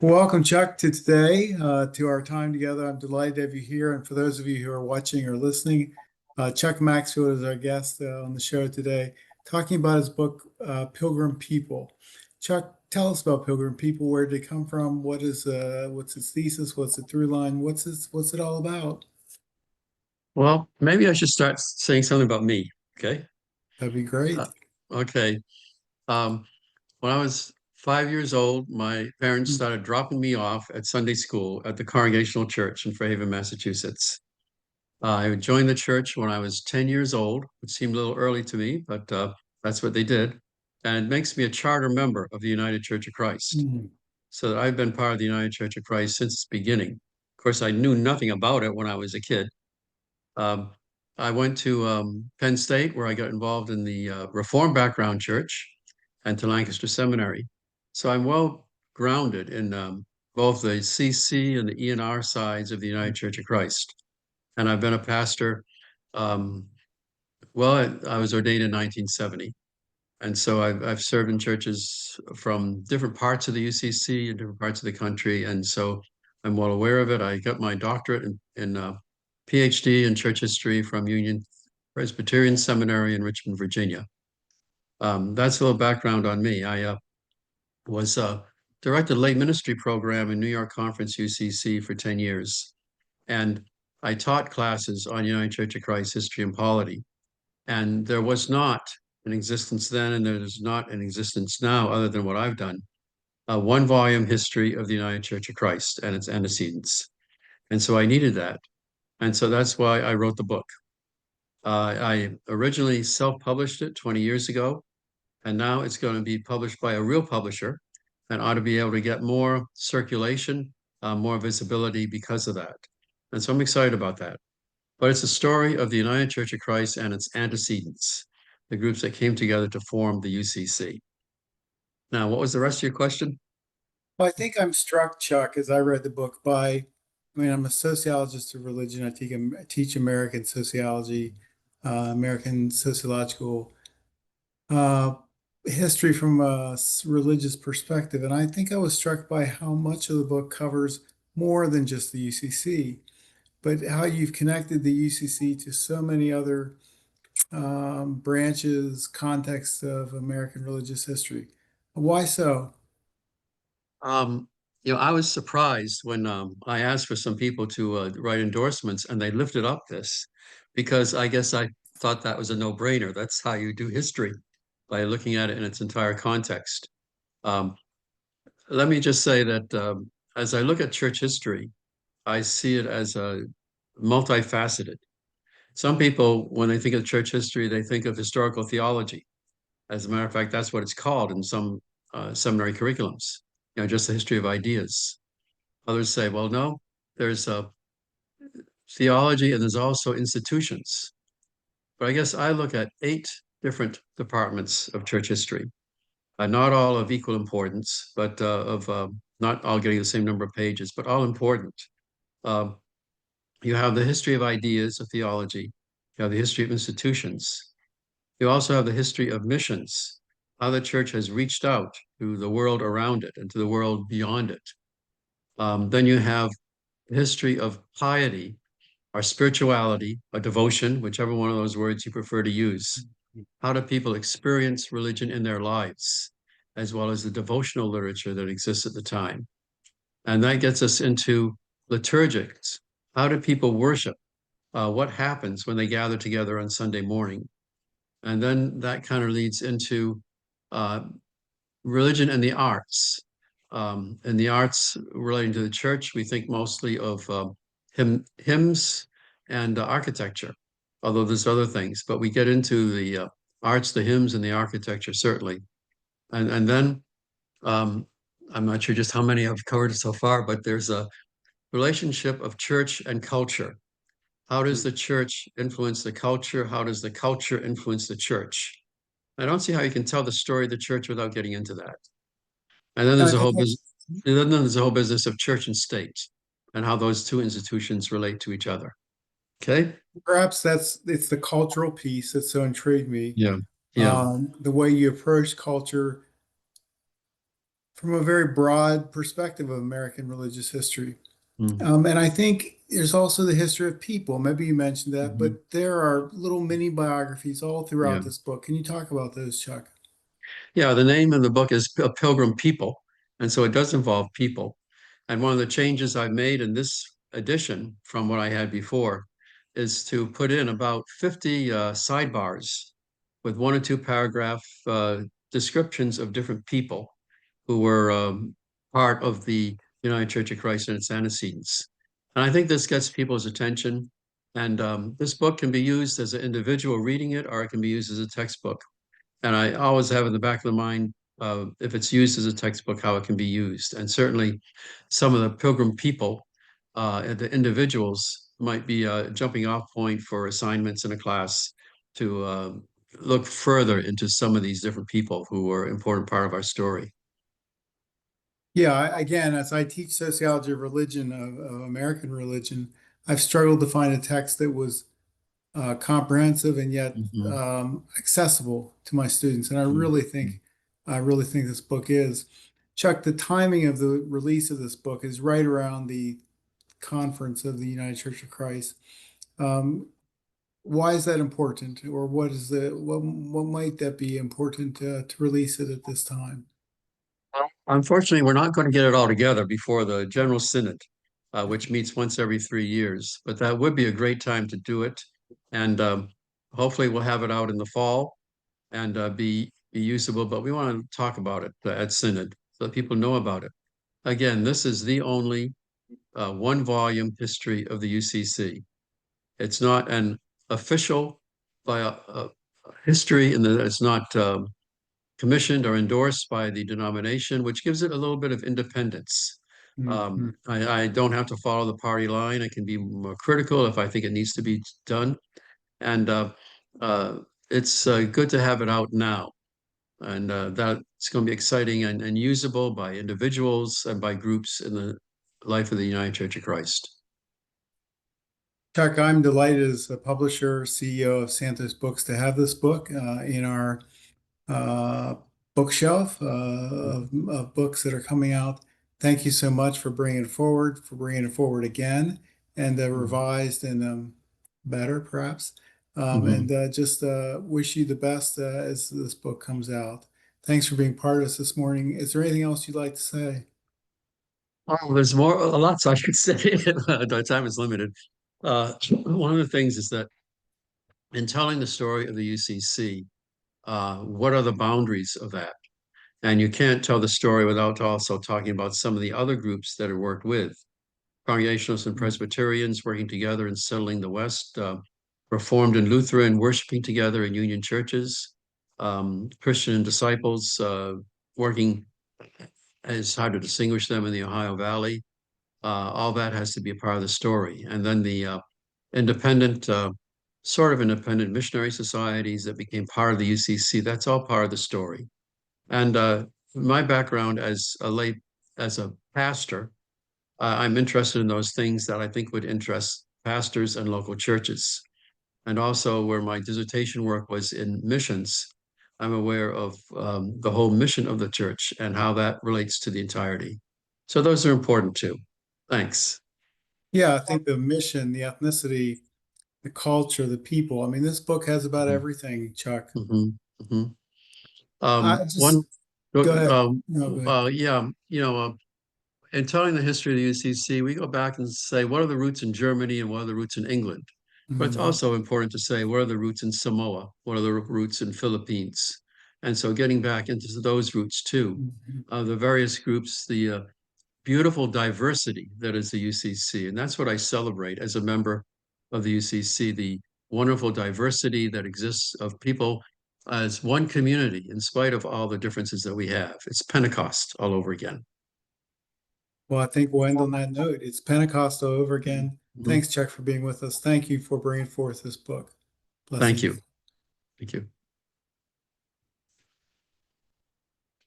Welcome, Chuck, to today, to our time together. I'm delighted to have you here. And for those of you who are watching or listening, Chuck Maxfield is our guest on the show today, talking about his book, Pilgrim People. Chuck, tell us about Pilgrim People. Where did it come from? What's its thesis? What's the through line? What's it all about? Well, maybe I should start saying something about me. Okay. That'd be Uh, great. okay. Um, when I was 5 years old, my parents started dropping me off at Sunday school at the Congregational Church in Fairhaven, Massachusetts. I joined the church when I was 10 years old, which seemed a little early to me, but that's what they did. And it makes me a charter member of the United Church of Christ. Mhm. So that I've been part of the United Church of Christ since its beginning. Of course, I knew nothing about it when I was a kid. Um, I went to Penn State where I got involved in the Reformed background church and to Lancaster Seminary. So I'm well grounded in both the CC and the ENR sides of the United Church of Christ. And I've been a pastor. Um, I was ordained in 1970. And so I've served in churches from different parts of the UCC and different parts of the country. And so I'm well aware of it. I got my doctorate in PhD in church history from Union Presbyterian Seminary in Richmond, Virginia. That's a little background on me. I was directed lay ministry program in New York Conference UCC for 10 years. And I taught classes on United Church of Christ history and polity. And there was not in existence then, and there's not in existence now, other than what I've done, a one volume history of the United Church of Christ and its antecedents. And so I needed that. And so that's why I wrote the book. I originally self published it 20 years ago, and now it's going to be published by a real publisher and ought to be able to get more circulation, more visibility because of that. And so I'm excited about that. But it's a story of the United Church of Christ and its antecedents, the groups that came together to form the UCC. Now, what was the rest of your question? Well, I think I'm struck, Chuck, as I read the book I'm a sociologist of religion. I teach American sociology, American sociological uh, history from a religious perspective. And I think I was struck by how much of the book covers more than just the UCC, but how you've connected the UCC to so many other branches, contexts of American religious history. Why so? Um, I was surprised when I asked for some people to write endorsements and they lifted up this because I guess I thought that was a no-brainer. That's how you do history by looking at it in its entire context. Um, Let me just say that as I look at church history, I see it as a multifaceted. Some people, when they think of church history, they think of historical theology. As a matter of fact, that's what it's called in some seminary curriculums, just the history of ideas. Others say, well, no, there's theology and there's also institutions. But I guess I look at 8 different departments of church history, not all of equal importance, but of not all getting the same number of pages, but all important. Uh, you have the history of ideas of theology, you have the history of institutions, you also have the history of missions, how the church has reached out to the world around it and to the world beyond it. Then you have the history of piety, our spirituality, our devotion, whichever one of those words you prefer to use. How do people experience religion in their lives, as well as the devotional literature that exists at the time? And that gets us into liturgics. How do people worship? What happens when they gather together on Sunday morning? And then that kind of leads into uh, religion and the arts. And the arts relating to the church, we think mostly of hymns and architecture, although there's other things. But we get into the arts, the hymns, and the architecture, certainly. And then um, I'm not sure just how many I've covered so far, but there's a relationship of church and culture. How does the church influence the culture? How does the culture influence the church? I don't see how you can tell the story of the church without getting into that. And then And there's I a think whole business. Then there's a whole business of church and state and how those two institutions relate to each other. Okay. perhaps it's the cultural piece that so intrigued me. Yeah. Yeah. The way you approach culture from a very broad perspective of American religious history. Mm. And I think there's also the history of people. Maybe you mentioned that, Mhm. but there are little mini biographies all Yeah. throughout this book. Can you talk about those, Chuck? Yeah, the name of the book is Pilgrim People. And so it does involve people. And one of the changes I've made in this edition from what I had before is to put in about 50 sidebars with one or two paragraph descriptions of different people who were part of the United Church of Christ and its antecedents. And I think this gets people's attention. And this book can be used as an individual reading it, or it can be used as a textbook. And I always have in the back of the mind, if it's used as a textbook, how it can be used. And certainly some of the Pilgrim people, the individuals might be a jumping off point for assignments in a class to look further into some of these different people who were an important part of our story. Yeah, again, as I teach sociology of religion, of American religion, I've struggled to find a text that was comprehensive and yet Mhm. accessible to my students. And Mhm. I really think this book is. Chuck, the timing of the release of this book is right around the conference of the United Church of Christ. Um, why is that important, or what might that be important to release it at this time? Unfortunately, we're not going to get it all together before the General Synod, which meets once every 3 years. But that would be a great time to do it. And hopefully we'll have it out in the fall and be usable. But we want to talk about it at Synod so that people know about it. Again, this is the only one volume history of the UCC. It's not an official history, and it's not commissioned or endorsed by the denomination, which gives it a little bit of independence. Mhm. I don't have to follow the party line. I can be more critical if I think it needs to be done. And uh, it's good to have it out now. And that's going to be exciting and usable by individuals and by groups in the life of the United Church of Christ. Chuck, I'm delighted as a publisher, CEO of Santos Books to have this book in our uh, bookshelf of books that are coming out. Thank you so much for bringing it forward again, and revised and better, perhaps. Mhm. And just wish you the best as this book comes out. Thanks for being part of us this morning. Is there anything else you'd like to say? Oh, there's more, a lot I could say. The time is limited. One of the things is that in telling the story of the UCC, what are the boundaries of that? And you can't tell the story without also talking about some of the other groups that it worked with. Congregationalists and Presbyterians working together and settling the West, Reformed and Lutheran worshiping together in union churches, Christian disciples working as hard to distinguish them in the Ohio Valley. All that has to be a part of the story. And then the independent, sort of independent missionary societies that became part of the UCC, that's all part of the story. And my background as a pastor, I'm interested in those things that I think would interest pastors and local churches. And also, where my dissertation work was in missions, I'm aware of the whole mission of the church and how that relates to the entirety. So those are important too. Thanks. Yeah, I think the mission, the ethnicity, the culture, the people. I mean, this book has about Mhm. everything, Chuck. Mhm. Mhm. I just One, go ahead. No, go ahead. yeah, in telling the history of the UCC, we go back and say, what are the roots in Germany and what are the roots in England? But it's Mhm. also important to say, what are the roots in Samoa? What are the roots in Philippines? And so getting back into those roots too, Mhm. the various groups, the beautiful diversity that is the UCC. And that's what I celebrate as a member of the UCC, the wonderful diversity that exists of people as one community in spite of all the differences that we have. It's Pentecost all over again. Well, I think we'll end on that note. It's Pentecost all over again. Mhm. Thanks, Chuck, for being with us. Thank you for bringing forth this book. Thank Blessings. you. Thank you.